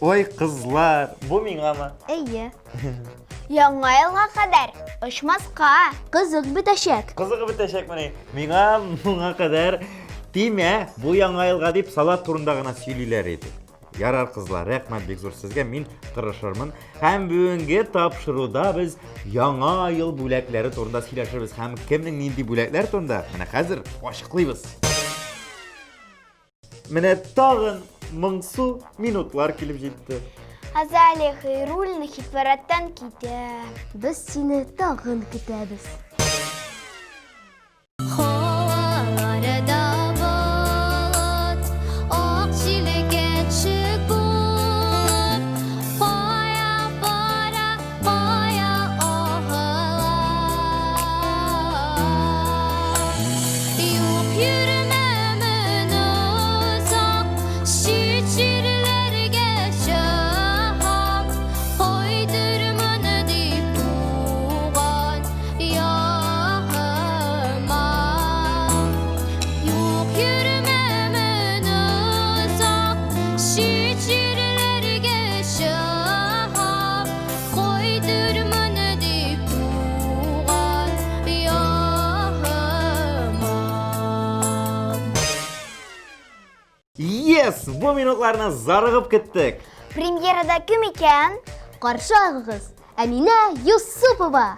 Oy kızlar, bu mine mi? İyi. Yanğa yılga kadar uçmazqa. Kızık bitecek. Kızığı bitecek mi? Mine buna kadar deme, bu yangi yılga deyip salat turunda gana söyleyler idi. Yarar kızlar, rahmet bek zor sizge, min tırışırmın. Hem bugünkü tapşırıda biz yangi yıl bülekleri turunda söyleşiriz. Hem kimnin nindi bülekler turunda? Mine hazır, aşıklıyız. Mine tağın mıngsu minutlar kilip ciddi. Azali khayrul hikbarattan kitab. Biz seni tağın kitabız. Yes, bu minutlarına zarıgıp gittik. Premierada kim iken? Karşı ağız. Emine Yusupova.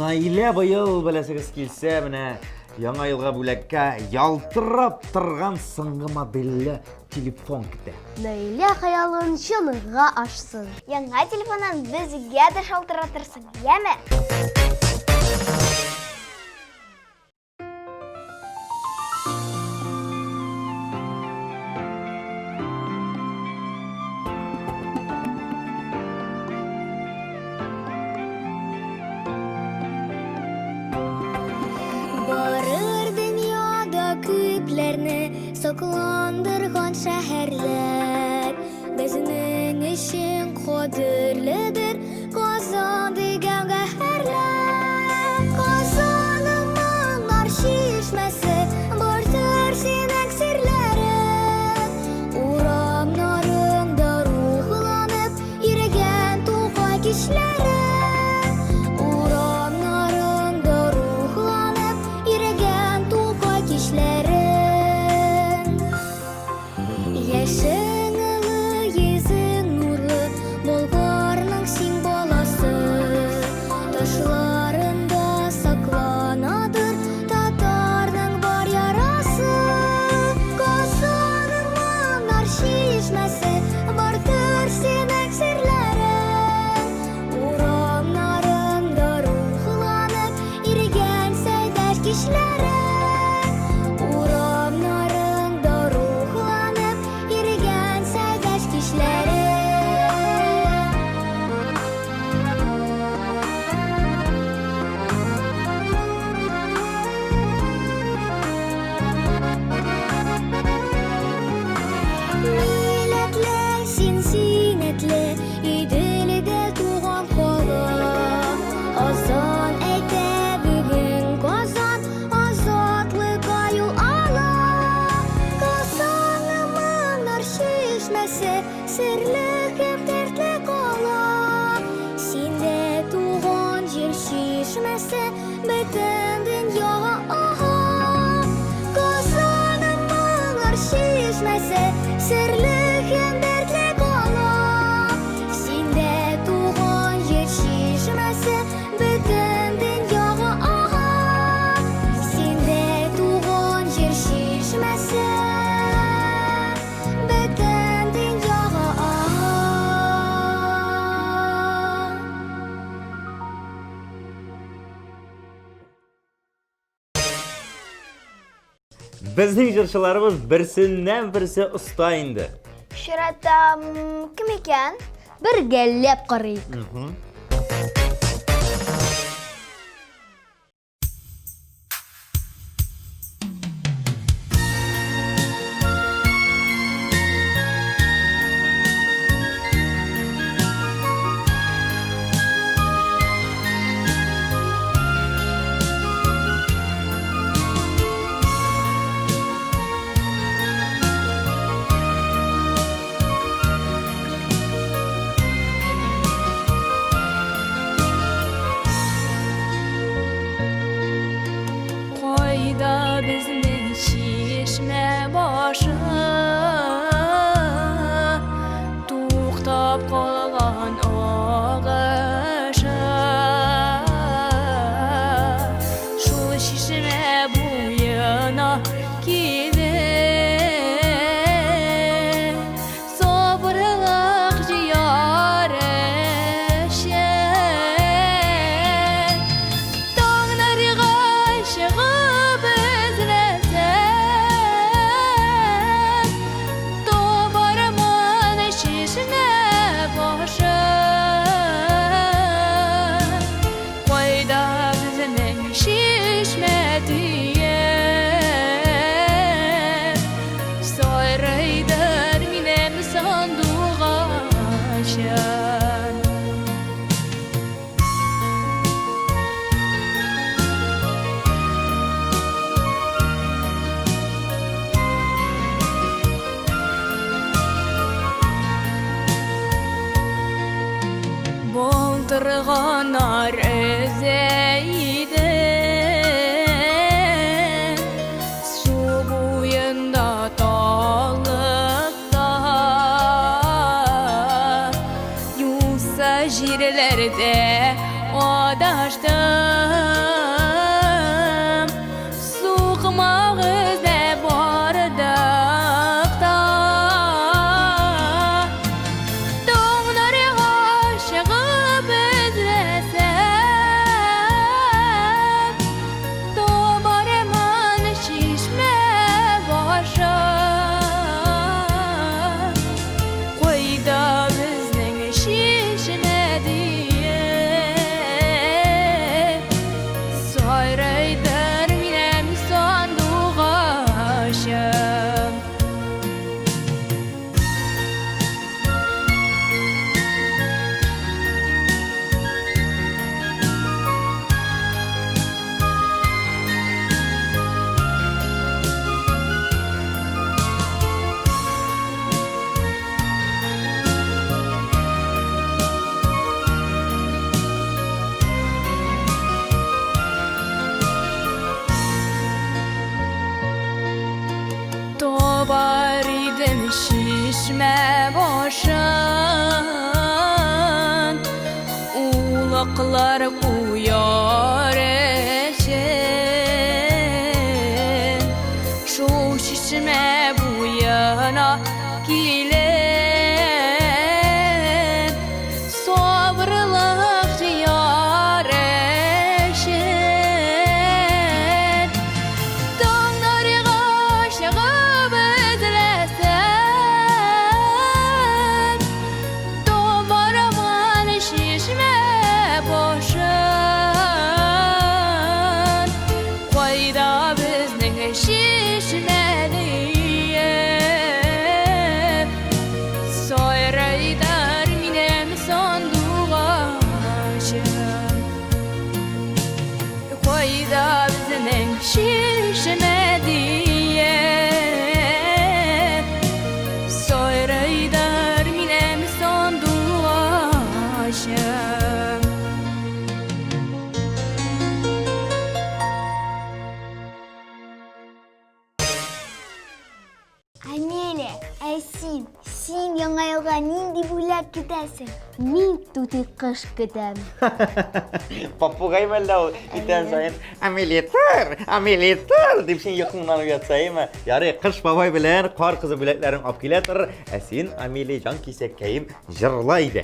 Naile bayıl bilesiniz kelсе, mine Яңа елга бүлеккә ялтырап торган соңгы мобильле телефон китә. Наилә хаялын чынга ашсын. Яңа телефонын безгә дә шалтыратырсың, яме? Saklandırgan şehirler Bizning işin kadirlidir Kazan degan gahirler Kazanımın arşişmesi Bardır senin sirleri Uramlarında ruhlanıp Yüregen tuğay kişleri Uramlarında ruhlanıp Yüregen tuğay kişleri Yaşınılı yüzün nurlu Bulgarның син баласы Ташларында сакланаdır Татарның бар ярасы Казаныңның аршишмәсе Бардыр сенің серләрең Урамнарында рухланып Ирген сәйдәш кишләрең Bizning jырчыларыбыз берсеннән-берсе оста инде. Шырата кем икән? Бергәләп карыйк. Bizning çeşme başı To'xtab qolgan og'ashi Shu chishma bo'yina keldi Sabrliq jiyorishi Tonglar g'ashig'i Boltırğanar özeydi Su boyunda dağlıqda Yusa jirlerde Adaştım Suqmaq izlep bardıqda Dağları aşığıb izlesem Dobarımın şişme başı Qoyda bizning şişmediye Sayraydır minem sanduğaşım Tobar idim şişme başın Ulaklar kuyar eşin Şu şişme bu yana gelin Sabrılık diyar eşin Dağları aşığıb izlesem Dobarımın şişme başın Qoyda bizning şişmediye Sayraydır minem sanduğaşım Qoyda bizning şişmediye Sayraydır minem sanduğaşım Амелия, Айсин, сен жаңа жылға нендей бойлап кетесің? Мин тути кыш көтәм. Попугай мәлді ол итен сайын амелитар деп сен йокыңнан уятсайымы. Яры қыш бабай білән қар қызы бүләкләрін алып келетір. Әсин Амели жан кисәккәйім жырлайды.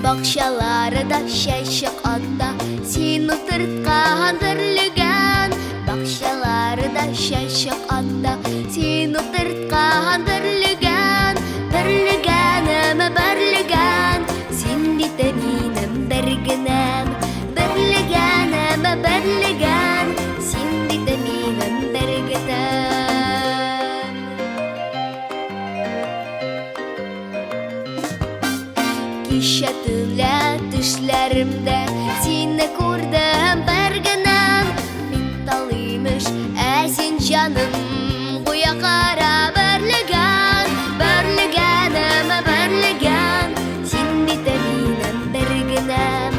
Бакчаларда шәшек атта син утырткан берлегән. Бакчаларда шәшек атта син утырткан берлегән. Берлегәнем, берлегән, син бит минем бергенәм. Берлегәнем, берлегән, син бит минем бергенәм. Кичә төнлә төшләремдә сине күрдем бер генәм. Мин талыймыш, ә син җаным куя кара берлегән. Берлегәнем, берлегән, син бит минем бер генәм.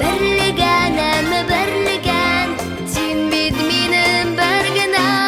Берлегәнем, берлегән, син бит минем бер генәм.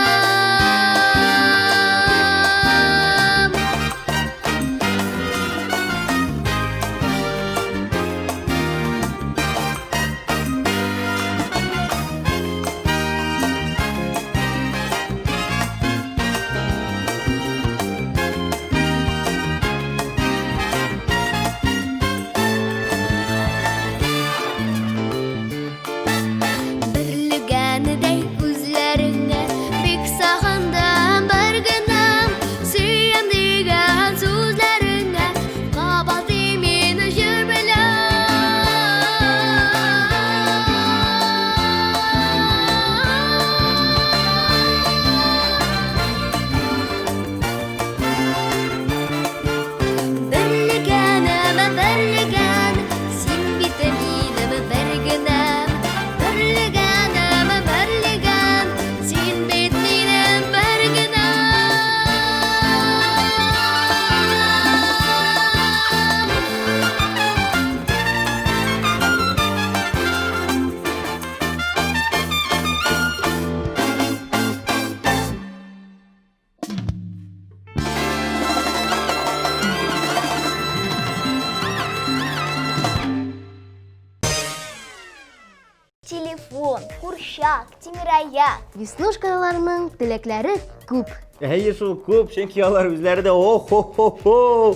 аяк, темір аяк. Веснушкаларның тілеклері көп. Әйе шул көп, чөнки алар үзләре дә о-хо-хо-хо.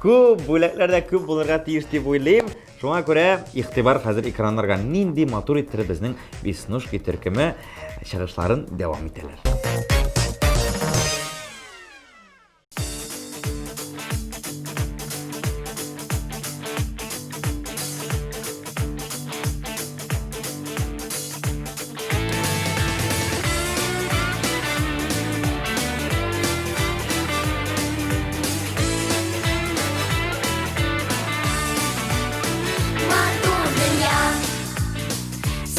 Көп бүләкләрдә көп булырга тиеш дип уйлыйм. Шуңа күрә игътибар хәзер экраннарга нинди матур иттереп безнең Веснушки төркеме чыгышларын дәвам итәләр.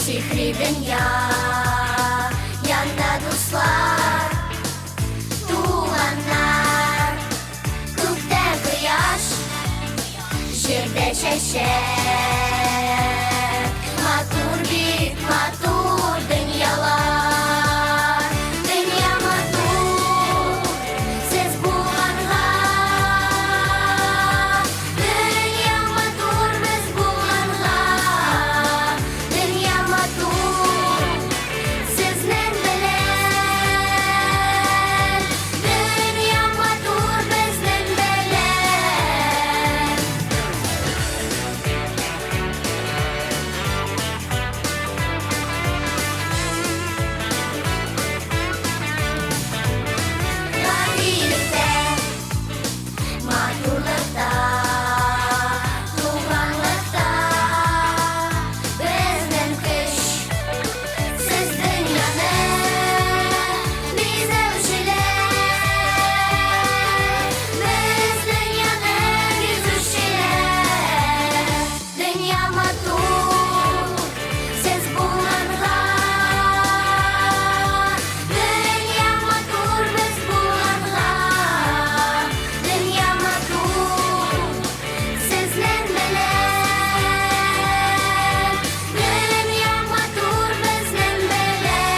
Sihri dünya, yanında dostlar, tuğanlar, gökte kıyaş, yerde çeşek, matur bit, matur dünyalar, dünya matur, siz bulanlar, dünya matur, biz bulanlar, dünya matur, sizden bilen, dünya matur, bizden bilen. Garilikte, maturlukta, tuğanlıkta, bizden kış, siz dünyanın, biz evşiler, biz dünyanın yüzüşüler, dünya matur, siz bulanlar, dünya matur, biz bulanlar, dünya matur, sizden bilen, dünya matur, bizden bilen.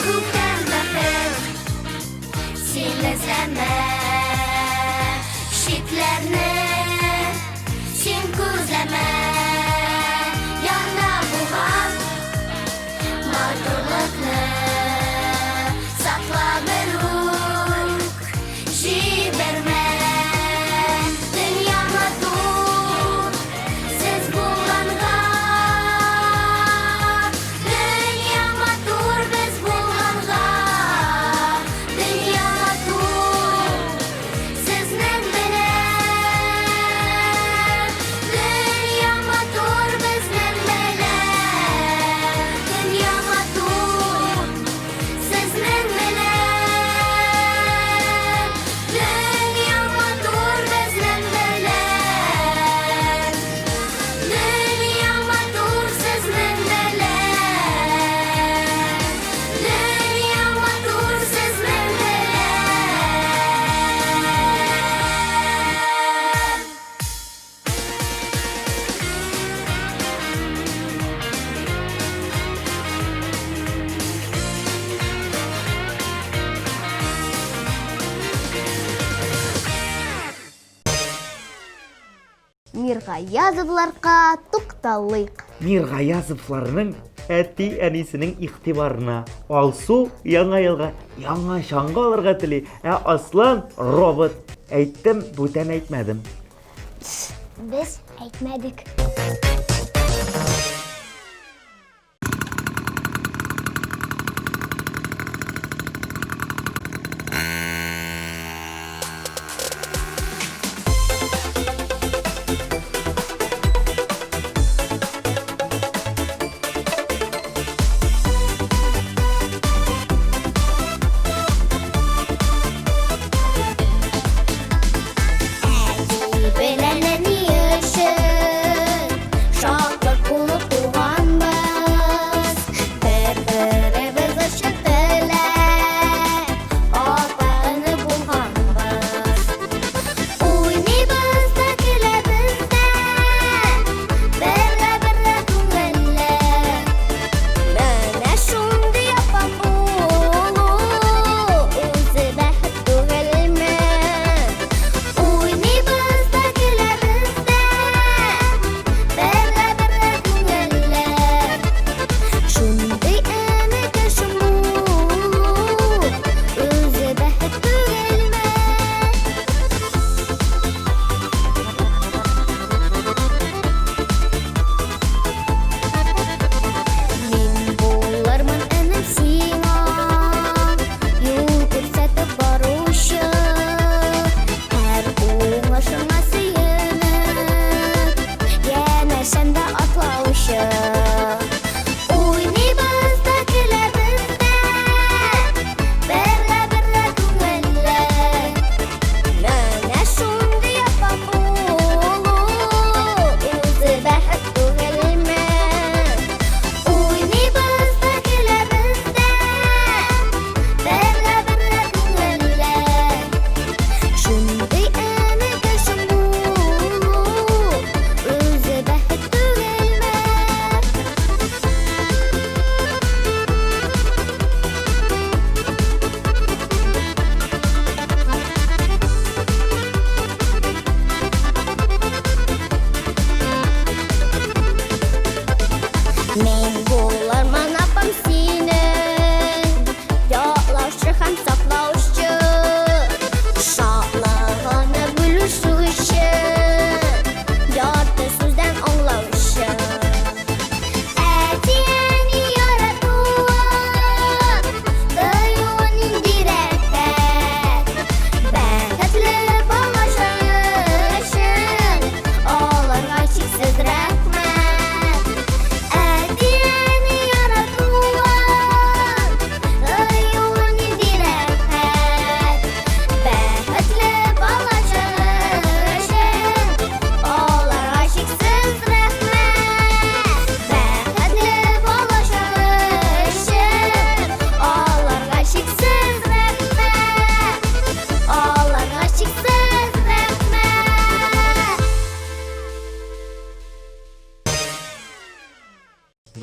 Күктән бәхет, син эзләмә, шитләрне син күзләмә, янда булган матурлыкны сакла берүк, җибәрмә. Дөнья матур, сез булганга, dünya matur, biz bulganга, dünya matur, sizden bilen, dünya matur, bizden bilen, dünya matur, sizden bilen, dünya matur, bizden bilen, dünya matur, sizden bilen, dünya matur, sizden bilen. Миргаязовларга тукталыйк. Миргаязовларның әти-әнисенең игътибарына Алсу яңа елга яңа чаңга алырга тели. Аслан робот. Әйттем, бүтән әйтмәдем. Без әйтмәдек. Беләләр ни өчен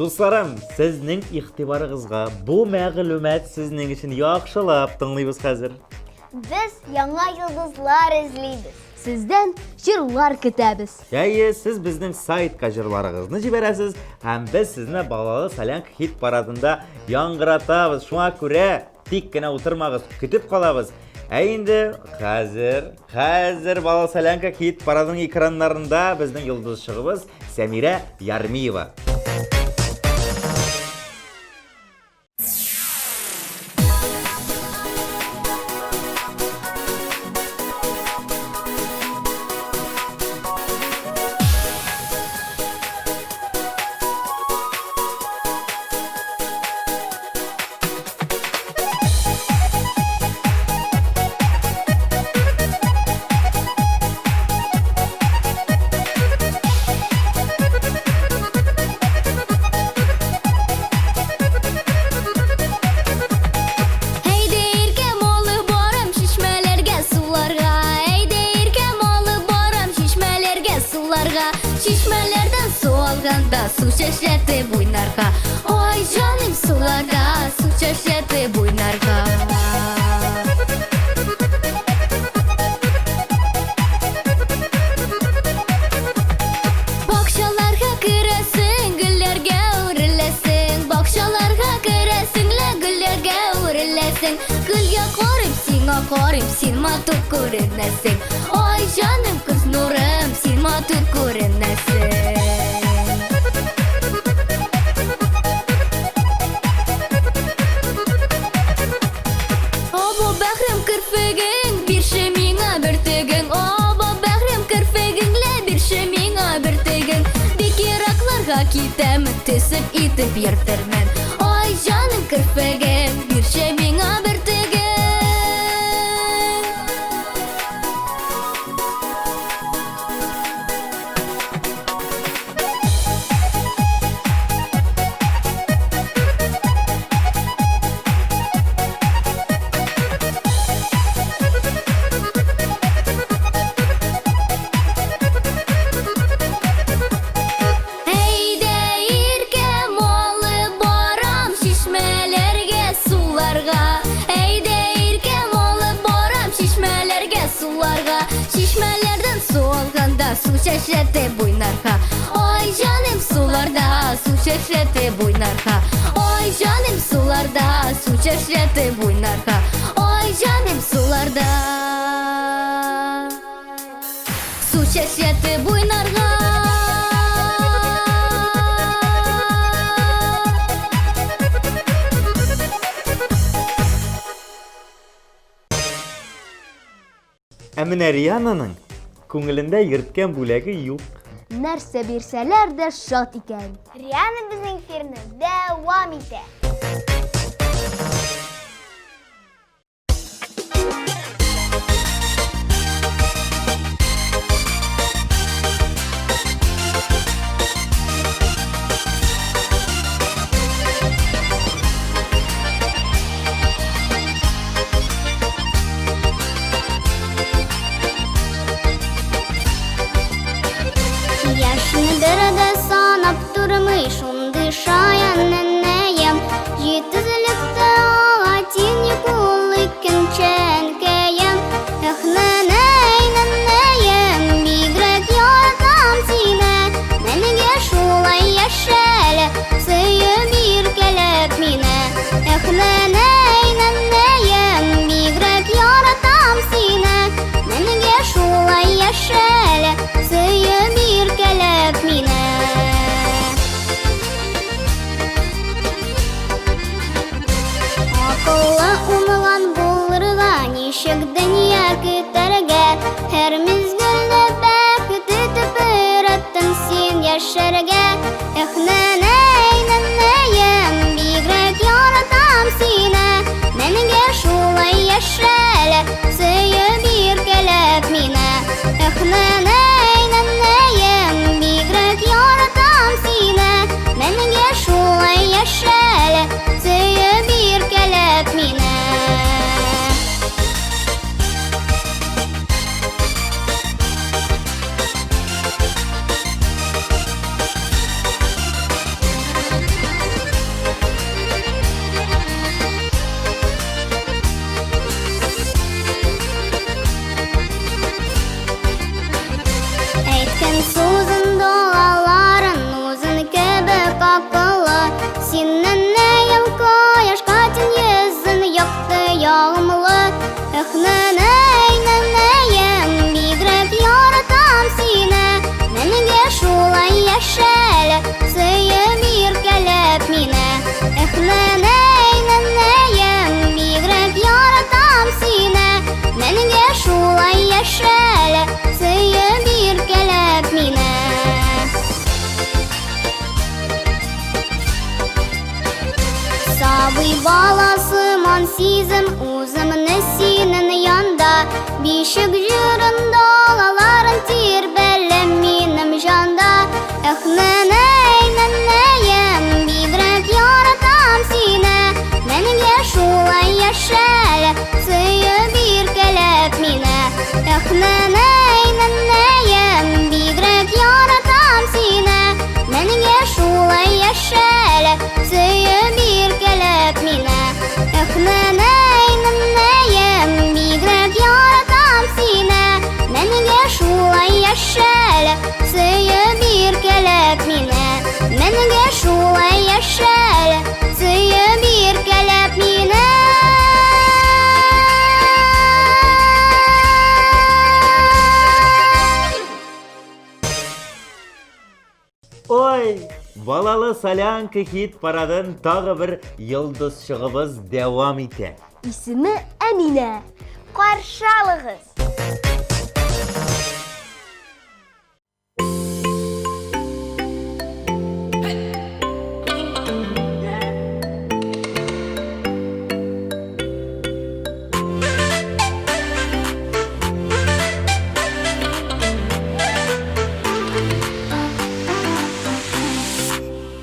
Дусларым, сезнең игътибарыгызга бу мәгълүмат сезнең өчен яхшылап тыңлыйбыз хәзер. Biz яңа йолдызлар эзлибез. Сездән җырлар көтәбез. Яе, сез безнең сайтка җырларыгызны җибәрәсез һәм біз сезне Балалы Солянка хит парадында яңгыратабыз. Шуңа күрә тик кенә утырмагыз, көтеп калабыз. Ә инде хәзер Балалы Солянка хит парадының экраннарында безнең йолдыз чыгыбыз Сәмирә Ярмиева. Şişmelerden su alganda su çeşreti buynarga. Oy canım sularda su çeşreti buynarga. Bakşalarga kiresin güllerge urilesin. Bakşalarga kiresin le güllerge urilesin. Gülge korim sin matur korinlesin. Oy canım kız nurum sin matur korinlesin. Obo behrim kirfegin bir şey mina bir tegin. Obo behrim kirfeginle bir şey mina bir tegin. Dikiraklarga kitem tesip itip yertirmen. Oy canım kirfegin bir şey mina bir tegin. Şişmelerden su alganda su çeşreti buynarga. Oy canım sularda su çeşreti buynarga. Oy canım sularda su çeşreti buynarga. Oy canım sularda su çeşreti buynarga. Әмінә Риананың күңелендә йөрткән бүләге юк. Нәрсә бирсәләр дә шат икән. Риана безнең эфирне дәвам итә. Yaşını derede sanap durmuş şundy şayan nenneyem. Yetizlikte ağa tini kullikin çenkeyem. Eh neney nenneyem, bigrek yaratam sine. Menige şulay yaşele, sıyı bir kelep mine. Eh neney nenneyem, bigrek yaratam sine. Menige şulay yaşele, sıyı bir kelep mine. Akıllı umılan bulurga nişek dünya küterge. Her mizgülde bekti tüpür ettin sin yaşarge. Eh neney nenneyem, bigrek yaratam sine. Menige şulay yaşele, sıyı bir kelep mine. Eh neney nenneyem, bigrek yaratam sine. Menige şulay yaşele, sıyı bir kelep mine. сезім Узымны сенің янда Бишік жүрін долаларын тербелім менім жанда Нәнәйем, бигрәк яратам сені Мәнге шулай яшәлі Сөйіп иркәләп мине Нәнәйем, бигрәк яратам сені Мәнге шулай яшәлі Сөйіп иркәләп мине Нәнәйем, бигрәк яратам сені Мәнге шулай яшәлі Сөйіп иркәләп мине Мәнге шулай яшәлі Сөйіп иркәләп мине Ой, Балалы Солянка хит парадын тағы бір йылдыз шығыбыз дәвам ите. Исеме Әминә. Қаршы алығыз.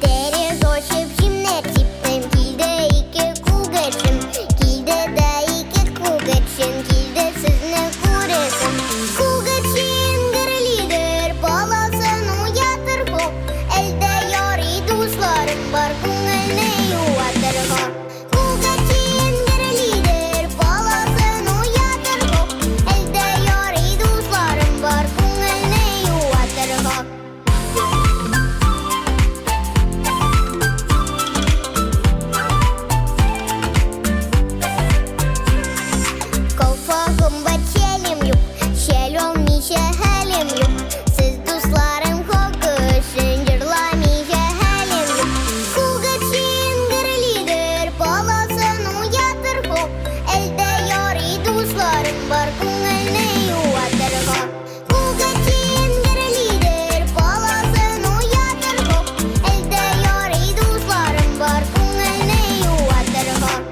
Терез ошып жимнер типтем Килде ике кугачым Килде да ике кугачым Килде сізні көресім Кугачын гірлидер Баласын уятыр хоп Әлді яри дусларым бар Күңіліне юатыр хоп Кугачын гірлидер Баласын уятыр хоп Әлді яри дусларым бар Күңіліне юатыр хоп Колпағым бар челім юк, шел олмейше хәлім юк. Сіз дусларым қоғышын жырламейше хәлім юк. Кугачын гірлидер, баласын уятыр хоп. Әлді яри дусларым бар, күңіліне юатыр хоп. Кугачын гірлидер, баласын уятыр хоп. Әлді яри дусларым бар, күңіліне юатыр хоп.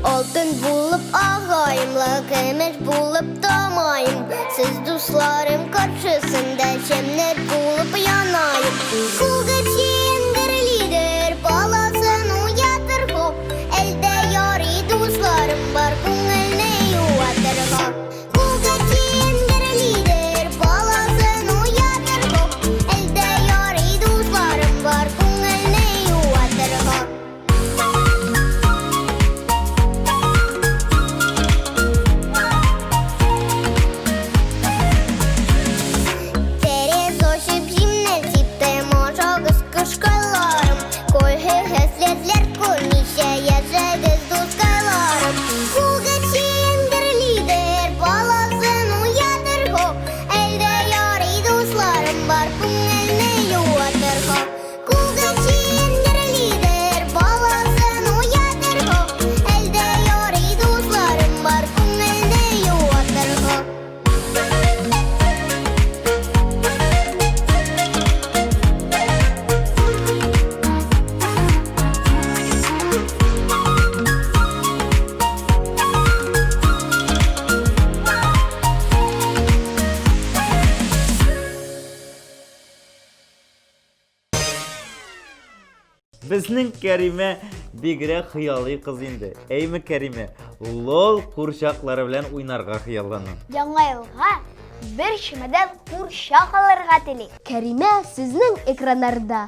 Алтын булып ағайымла, көмеш булып тамайым. Сіз дусларым қаршысында шемнет булып янайым. Кугачын гірлидер, баласын уятыр хоп. Әлді яри дусларым бар, күңіліне юатыр хоп. Кугачын гірлидер, баласын уятыр хоп. Әлді яри дусларым бар, күңіліне юатыр хоп. Терез ошып жимнер типтем ошағыз кышқайларым Койхы хэслетлер көрмейше яжагыз дускайларым Кугачын гірлидер, баласын уятыр хоп. Әлді яри дусларым бар, күңіліне юатыр хоп. Кугачын гірлидер, баласын уятыр хоп. Әлді яри дусларым бар, күңіліне юатыр хоп. Біздің Кәриме бигрәк хыялый кыз инде. Әйме Кәриме, лол курчаклары белән уйнарга хыяллана. Яңа елға бір шимәдән курчак алырга тели. Кәримә сезнең экраннарда.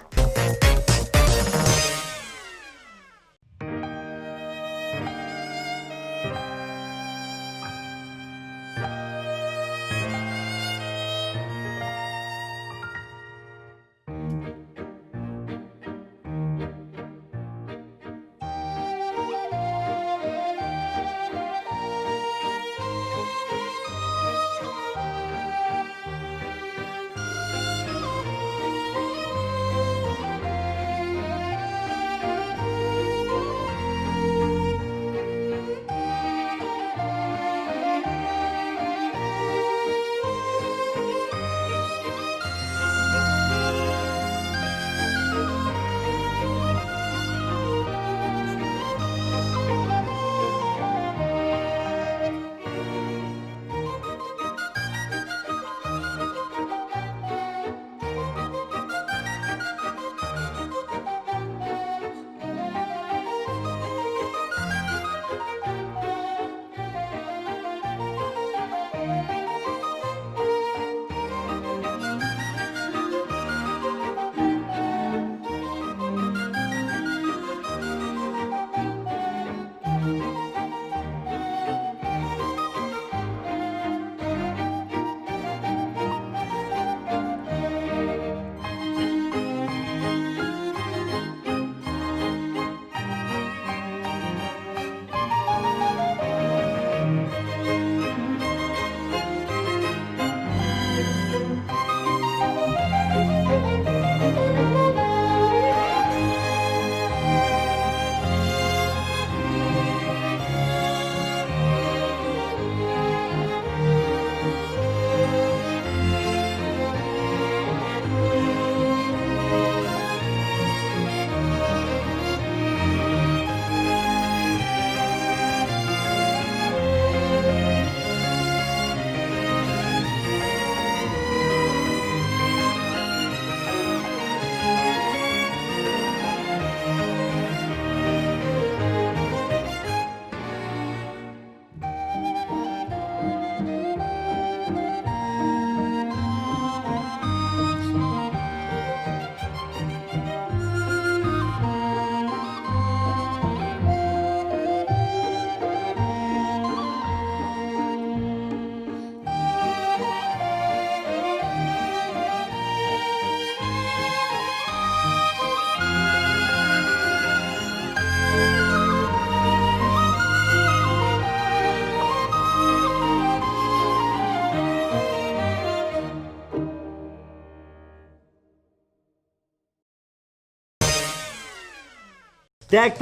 Так,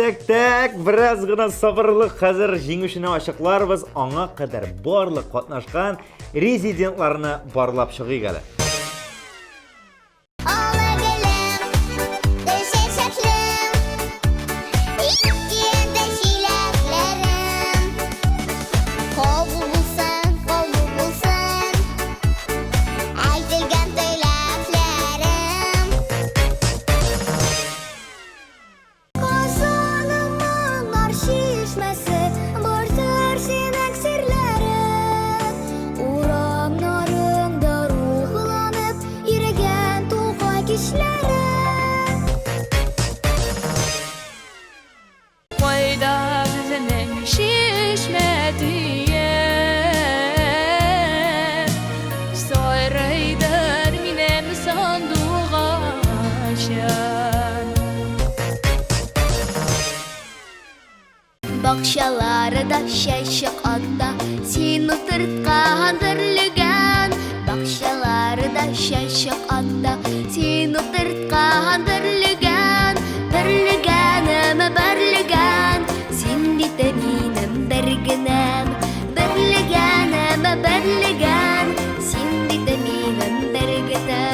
біраз ғына сабырлық қазір жеңушіні ашықларбыз, аңа қадар барлық қатнашқан резидентларыны барлап шығыг әлі. Koyda bizinin şişmediye Soyraydır minem sandığa şan Бақшалары да шәшік атта сені тыртқан бірліген Бақшалары да шәшік атта сені тыртқан бірліген Бірлігенім бірліген сен дейді менің біргінім Бірлігенім бірліген сен дейді менің біргінім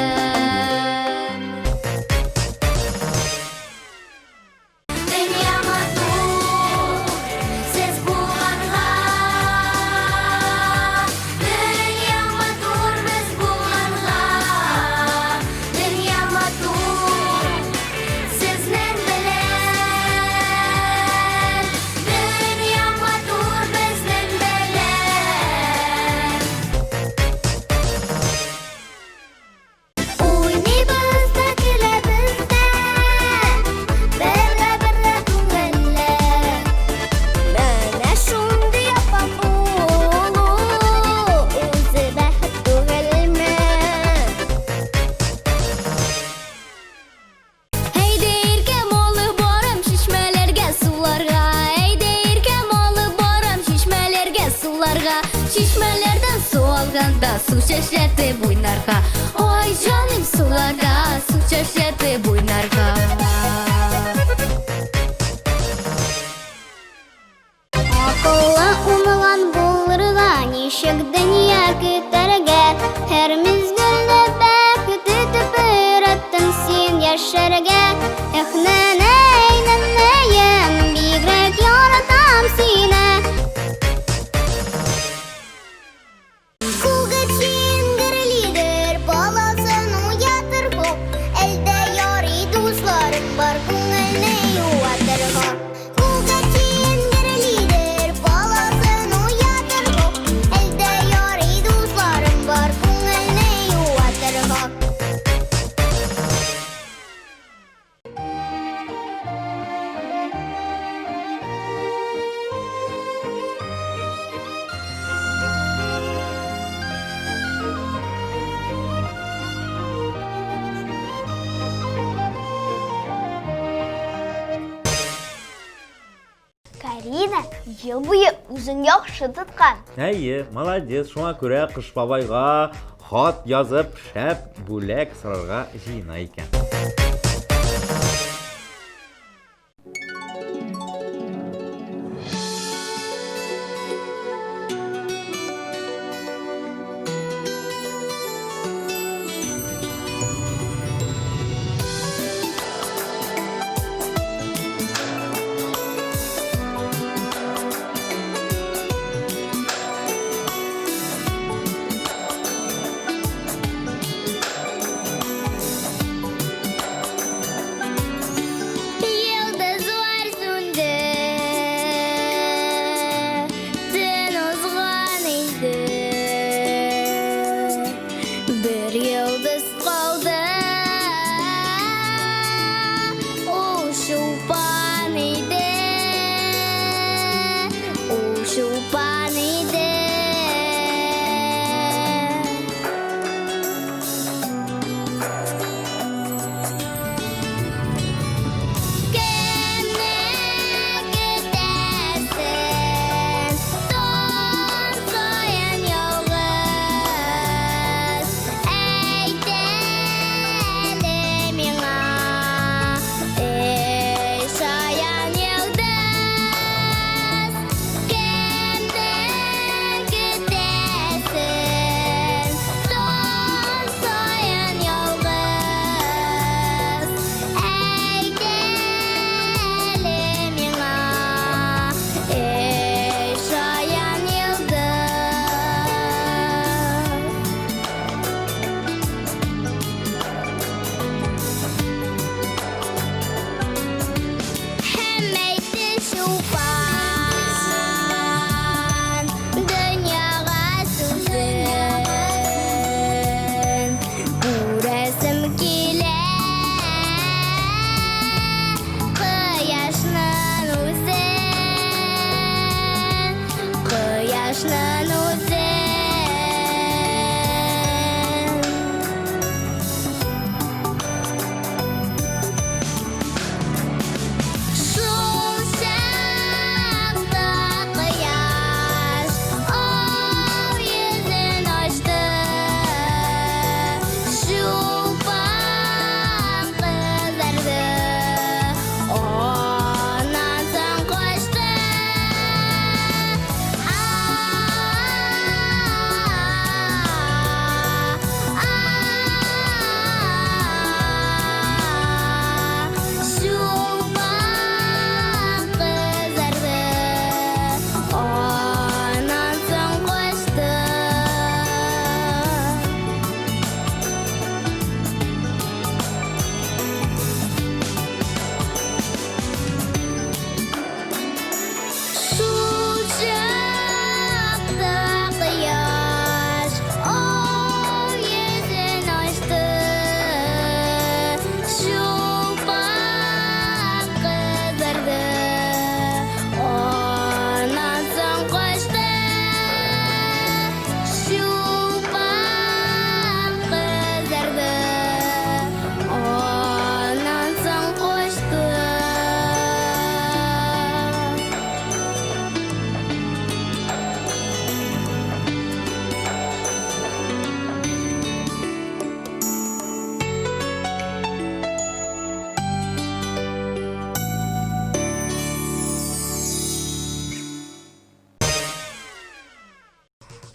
Şişmelerden su alganda su çeşeti boynarga Oy canım sularda su çeşeti boynarga Akıllı umılan bulurga nişek dünya kütərgə Her mizgülde bəkütü tüpürettin sen yaşarga Nənəyəm bigrek yaratam seni Карина ел бойы өзін яқшы тұтқан. Әйе, молодец, шуңа күрә Қыш бабайға хат язып, шәп бүләк сырарға жиына икән.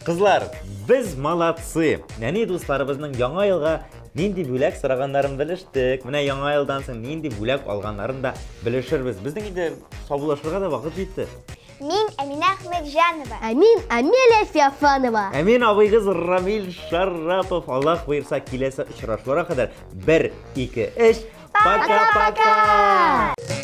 Қызлар, біз молодцы. Нәне достарыбызның яңа елға нинди бүләк сұрағандарын біліштік. Менә яңа елдан соң нинди бүләк алганнарын да білішірбіз. Біздің үйде саубулашырға да вақыт жетті. Мин Әминә Әхмәтҗанова. Әмин Амелия Феофанова. Әмин абыйгыз Рамил Шарапов. Аллах бұйырса келесі ұшырашуға қадар 1, 2, 3. Пока-пока!